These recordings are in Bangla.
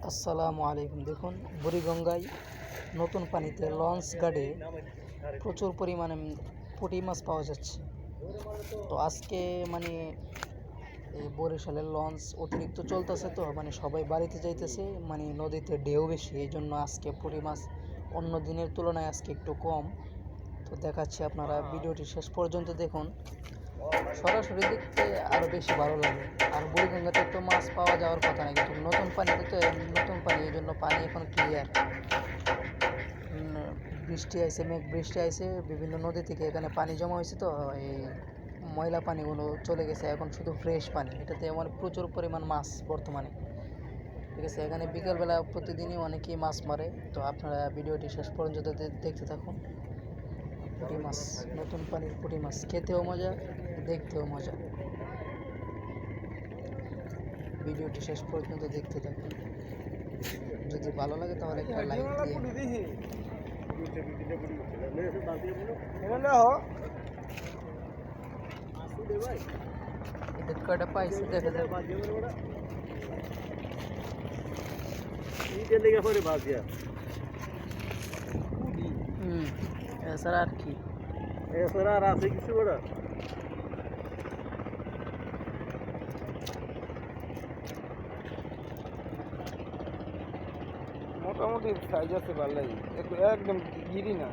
আসসালামু আলাইকুম। দেখুন, বুড়িগঙ্গায় নতুন পানিতে লঞ্চ গার্ডে প্রচুর পরিমাণে পুঁটি মাছ পাওয়া যাচ্ছে। তো আজকে মানে এই বরিশালের লঞ্চ অতিরিক্ত চলতেছে, তো মানে সবাই বাড়িতে যাইতেছে, মানে নদীতে ঢেউ বেশি, এই জন্য আজকে পুঁটি মাছ অন্য দিনের তুলনায় আজকে একটু কম। তো দেখাচ্ছি, আপনারা ভিডিওটি শেষ পর্যন্ত দেখুন। সরাসরি দেখতে আরও বেশি ভালো লাগে। আর বুড়িগঙ্গাতে তো মাছ পাওয়া যাওয়ার কথা না, কিন্তু নতুন পানিতে তো নতুন পানি, এই জন্য পানি এখন ক্লিয়ার। বৃষ্টি আইছে, বৃষ্টি আইছে, বিভিন্ন নদী থেকে এখানে পানি জমা হয়েছে, তো এই ময়লা পানিগুলো চলে গেছে, এখন শুধু ফ্রেশ পানি। এটাতে মানে প্রচুর পরিমাণ মাছ বর্তমানে, ঠিক আছে। এখানে বিকালবেলা প্রতিদিনই অনেকেই মাছ মারে। তো আপনারা ভিডিওটি শেষ পর্যন্ত দেখতে থাকুন। পুঁটি মাছ, নতুন পানির পুঁটি মাছ, খেতেও মজা, দেখতেও মজা। ভিডিওটি শেষ পর্যন্ত দেখতে থাকুন। যদি ভালো লাগে তাহলে একটা লাইক দিয়ে কয়টা পাইছে দেখে যাবে। এছাড়া আর কি, এছাড়া আর আছে কিছু বড়? মোটামুটি সাইজ আছে ভালোই, একদম গিরি না।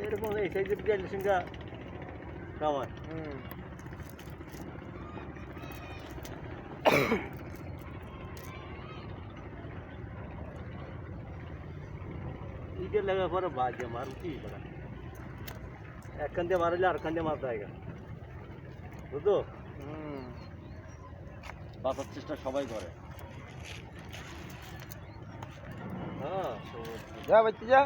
এরকম এই সাইজের 42 টাকা খাওয়ায়। ইটের লাগা পরে বাজে মার কি করা, একখান দিয়ে মারলে আর খান দিয়ে মারতে হয়, বুঝতো? বাঁচার চেষ্টা সবাই করে। হ্যাঁ, যা বাচ্চা যা।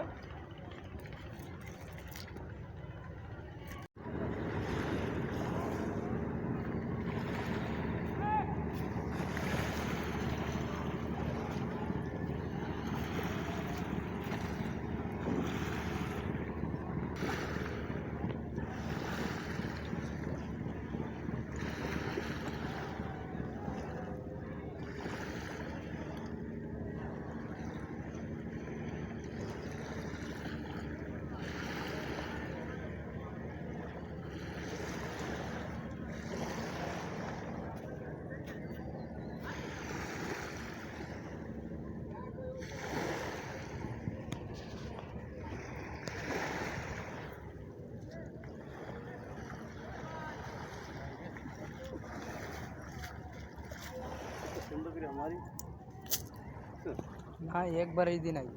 না, একবারই দিন আই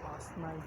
মাছ নাই।